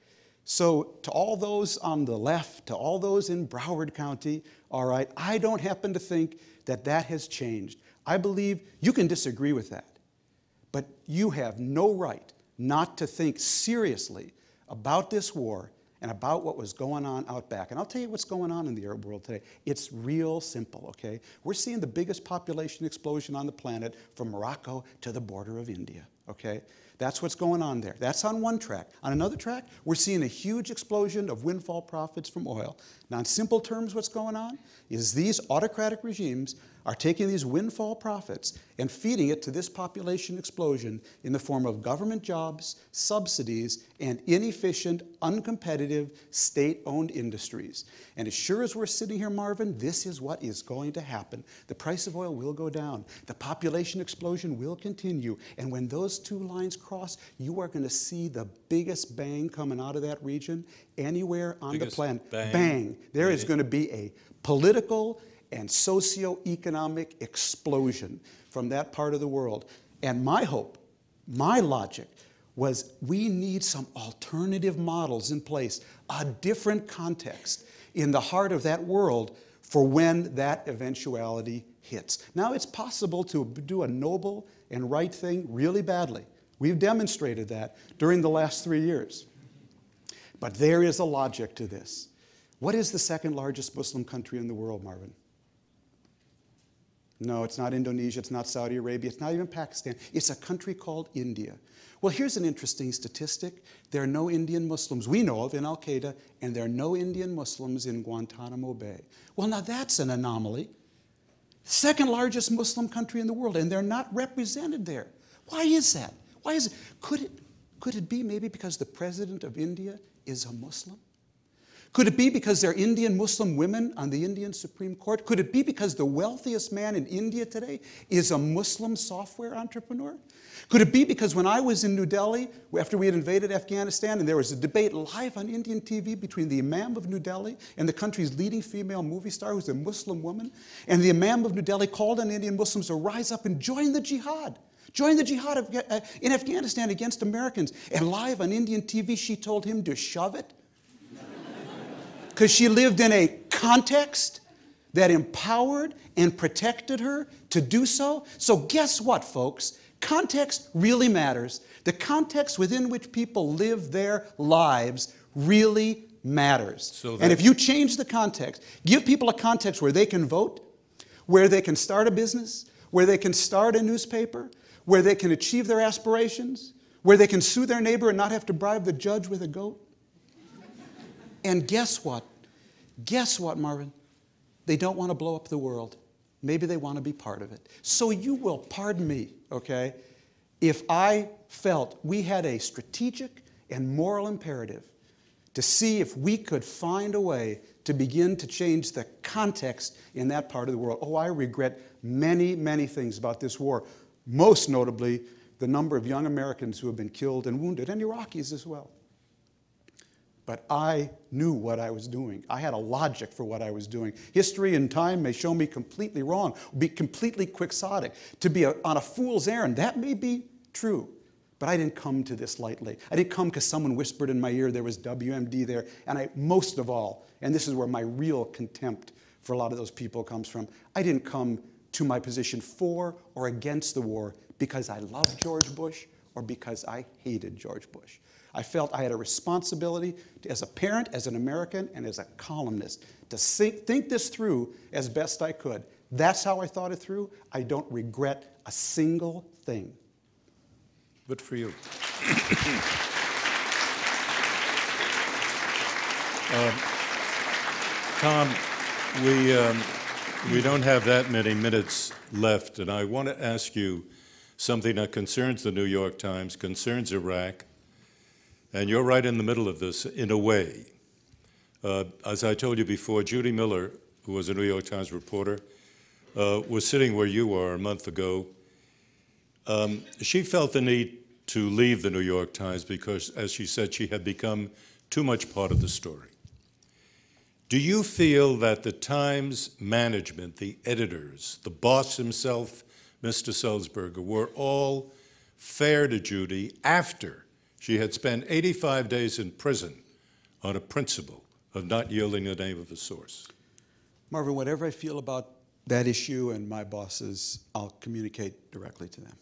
So to all those on the left, to all those in Broward County, all right, I don't happen to think that that has changed. I believe you can disagree with that, but you have no right not to think seriously about this war and about what was going on out back. And I'll tell you what's going on in the Arab world today. It's real simple, okay? We're seeing the biggest population explosion on the planet from Morocco to the border of India, okay? That's what's going on there. That's on one track. On another track, we're seeing a huge explosion of windfall profits from oil. Now, in simple terms, what's going on is these autocratic regimes are taking these windfall profits and feeding it to this population explosion in the form of government jobs, subsidies, and inefficient, uncompetitive, state-owned industries. And as sure as we're sitting here, Marvin, this is what is going to happen. The price of oil will go down. The population explosion will continue. And when those two lines cross, you are going to see the biggest bang coming out of that region anywhere on the planet. Bang. There is going to be a political and socio-economic explosion from that part of the world. And my hope my logic was we need some alternative models in place, a different context in the heart of that world for when that eventuality hits. Now, it's possible to do a noble and right thing really badly. We've demonstrated that during the last 3 years. But there is a logic to this. What is the second largest Muslim country in the world, Marvin? No, it's not Indonesia, it's not Saudi Arabia, it's not even Pakistan. It's a country called India. Well, here's an interesting statistic. There are no Indian Muslims we know of in Al-Qaeda, and there are no Indian Muslims in Guantanamo Bay. Well, now that's an anomaly. Second largest Muslim country in the world, and they're not represented there. Why is that? Why is it? Could it be maybe because the president of India is a Muslim? Could it be because there are Indian Muslim women on the Indian Supreme Court? Could it be because the wealthiest man in India today is a Muslim software entrepreneur? Could it be because when I was in New Delhi, after we had invaded Afghanistan, and there was a debate live on Indian TV between the Imam of New Delhi and the country's leading female movie star, who's a Muslim woman, and the Imam of New Delhi called on Indian Muslims to rise up and join the jihad. Join the jihad in Afghanistan against Americans. And live on Indian TV, she told him to shove it. Because she lived in a context that empowered and protected her to do so. So guess what, folks? Context really matters. The context within which people live their lives really matters. And if you change the context, give people a context where they can vote, where they can start a business, where they can start a newspaper, where they can achieve their aspirations, where they can sue their neighbor and not have to bribe the judge with a goat. And guess what? Guess what, Marvin? They don't want to blow up the world. Maybe they want to be part of it. So you will pardon me, okay, if I felt we had a strategic and moral imperative to see if we could find a way to begin to change the context in that part of the world. Oh, I regret many, many things about this war, most notably the number of young Americans who have been killed and wounded, and Iraqis as well. But I knew what I was doing. I had a logic for what I was doing. History and time may show me completely wrong, be completely quixotic, to be on a fool's errand. That may be true, but I didn't come to this lightly. I didn't come because someone whispered in my ear there was WMD there. And I, most of all, and this is where my real contempt for a lot of those people comes from, I didn't come to my position for or against the war because I loved George Bush or because I hated George Bush. I felt I had a responsibility as a parent, as an American, and as a columnist to think this through as best I could. That's how I thought it through. I don't regret a single thing. Good for you. Tom, we don't have that many minutes left, and I want to ask you something that concerns the New York Times, concerns Iraq. And you're right in the middle of this, in a way. As I told you before, Judy Miller, who was a New York Times reporter, was sitting where you are a month ago. She felt the need to leave the New York Times because, as she said, she had become too much part of the story. Do you feel that the Times management, the editors, the boss himself, Mr. Sulzberger, were all fair to Judy after she had spent 85 days in prison on a principle of not yielding the name of the source? Marvin, whatever I feel about that issue and my bosses, I'll communicate directly to them.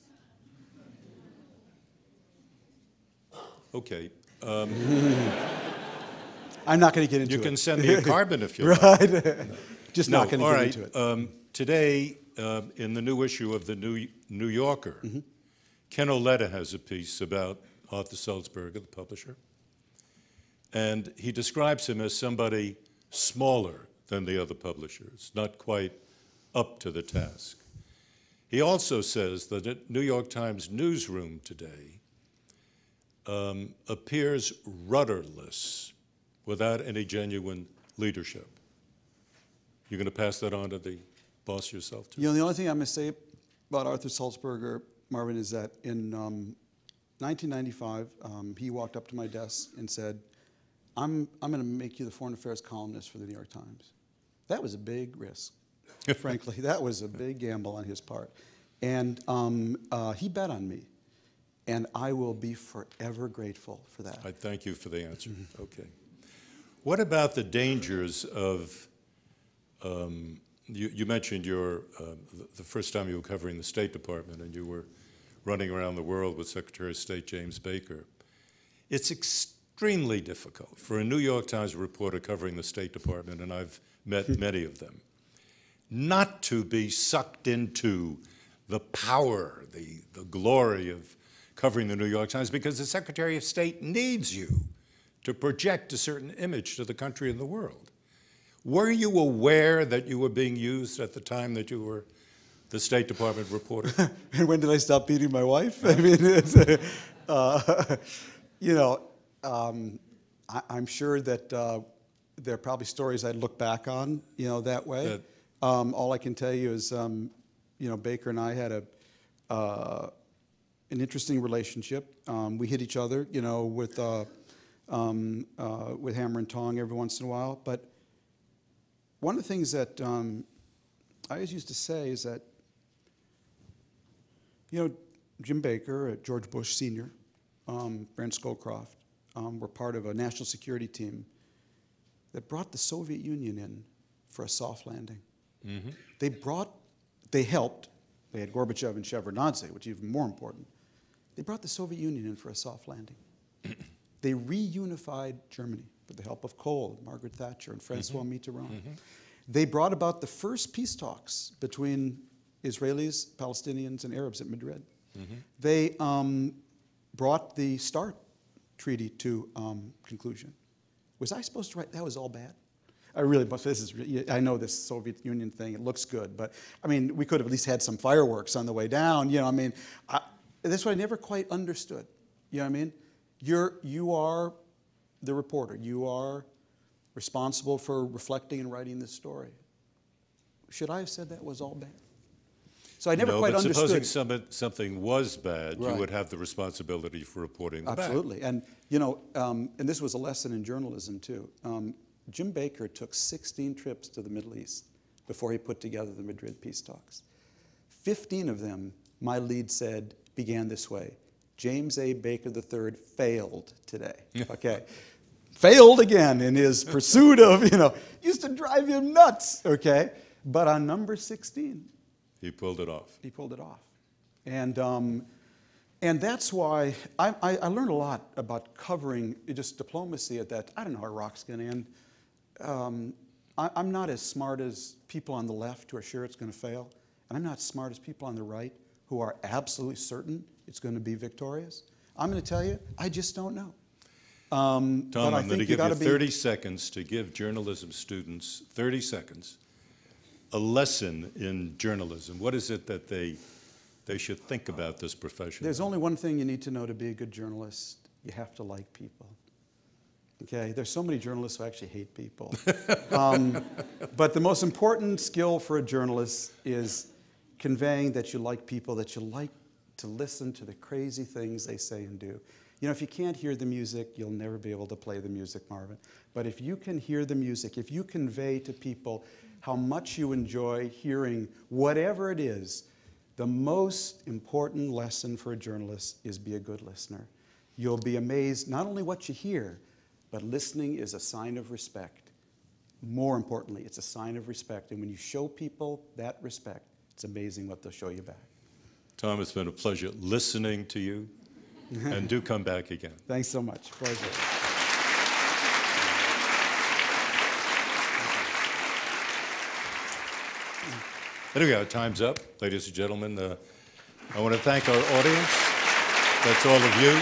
Okay. I'm not going to get into it. You can send me a carbon if you like. Right. Just not going to get into it. Today, in the new issue of the New Yorker, Ken Oletta has a piece about Arthur Sulzberger, the publisher, and he describes him as somebody smaller than the other publishers, not quite up to the task. He also says that the New York Times newsroom today appears rudderless, without any genuine leadership. You're going to pass that on to the boss yourself, too? You know, the only thing I'm going to say about Arthur Sulzberger, Marvin, is that in 1995, he walked up to my desk and said, I'm going to make you the foreign affairs columnist for the New York Times. That was a big risk, frankly. That was a big gamble on his part. And he bet on me. And I will be forever grateful for that. I thank you for the answer. Okay. What about the dangers of, you mentioned the first time you were covering the State Department and you were running around the world with Secretary of State James Baker. It's extremely difficult for a New York Times reporter covering the State Department, and I've met many of them, not to be sucked into the power, the glory of covering the New York Times, because the Secretary of State needs you to project a certain image to the country and the world. Were you aware that you were being used at the time that you were the State Department reporter? And when did I stop beating my wife? I mean, it's, you know, I'm sure that there are probably stories I'd look back on, you know, that way. All I can tell you is, you know, Baker and I had an interesting relationship. We hit each other, you know, with hammer and tong every once in a while. But one of the things that I always used to say is that, you know, Jim Baker, George Bush Sr., Brent Scowcroft were part of a national security team that brought the Soviet Union in for a soft landing. Mm-hmm. They helped. They had Gorbachev and Shevardnadze, which is even more important. They brought the Soviet Union in for a soft landing. They reunified Germany with the help of Kohl, Margaret Thatcher, and Francois Mitterrand. Mm-hmm. They brought about the first peace talks between Israelis, Palestinians, and Arabs at Madrid. Mm-hmm. They brought the START treaty to conclusion. Was I supposed to write, that was all bad? I really, but I know this Soviet Union thing, it looks good, but I mean, we could have at least had some fireworks on the way down, you know, I mean, that's what I never quite understood, you know what I mean? You are the reporter, you are responsible for reflecting and writing this story. Should I have said that was all bad? So I never quite understood. Supposing something was bad, right, you would have the responsibility for reporting the Absolutely, bad. And you know, and this was a lesson in journalism too. Jim Baker took 16 trips to the Middle East before he put together the Madrid peace talks. 15 of them, my lead said, began this way: James A. Baker III failed today. Okay, failed again in his pursuit of, you know, used to drive him nuts. Okay, but on number 16. He pulled it off. He pulled it off. And that's why I learned a lot about covering just diplomacy at that. I don't know how Iraq's going to end. I'm not as smart as people on the left who are sure it's going to fail. And I'm not as smart as people on the right who are absolutely certain it's going to be victorious. I'm going to tell you, I just don't know. Tom, I'm going to give you 30 seconds to give journalism students 30 seconds. A lesson in journalism. What is it that they should think about this profession? There's only one thing you need to know to be a good journalist. You have to like people. Okay? There's so many journalists who actually hate people. But the most important skill for a journalist is conveying that you like people, that you like to listen to the crazy things they say and do. You know, if you can't hear the music, you'll never be able to play the music, Marvin. But if you can hear the music, if you convey to people how much you enjoy hearing whatever it is, the most important lesson for a journalist is be a good listener. You'll be amazed not only what you hear, but listening is a sign of respect. More importantly, it's a sign of respect. And when you show people that respect, it's amazing what they'll show you back. Tom, it's been a pleasure listening to you. And do come back again. Thanks so much. Pleasure. There we go. Time's up. Ladies and gentlemen, I want to thank our audience. That's all of you.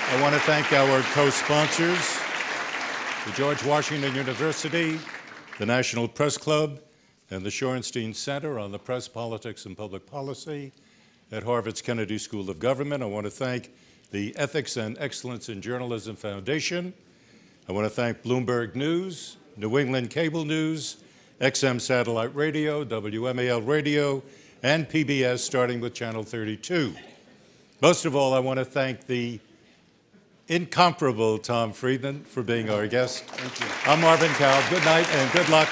I want to thank our co-sponsors, the George Washington University, the National Press Club, and the Shorenstein Center on the Press, Politics, and Public Policy at Harvard's Kennedy School of Government. I want to thank the Ethics and Excellence in Journalism Foundation. I want to thank Bloomberg News, New England Cable News, XM Satellite Radio, WMAL Radio, and PBS, starting with Channel 32. Most of all, I want to thank the incomparable Tom Friedman for being our guest. Thank you. I'm Marvin Kalb. Good night and good luck.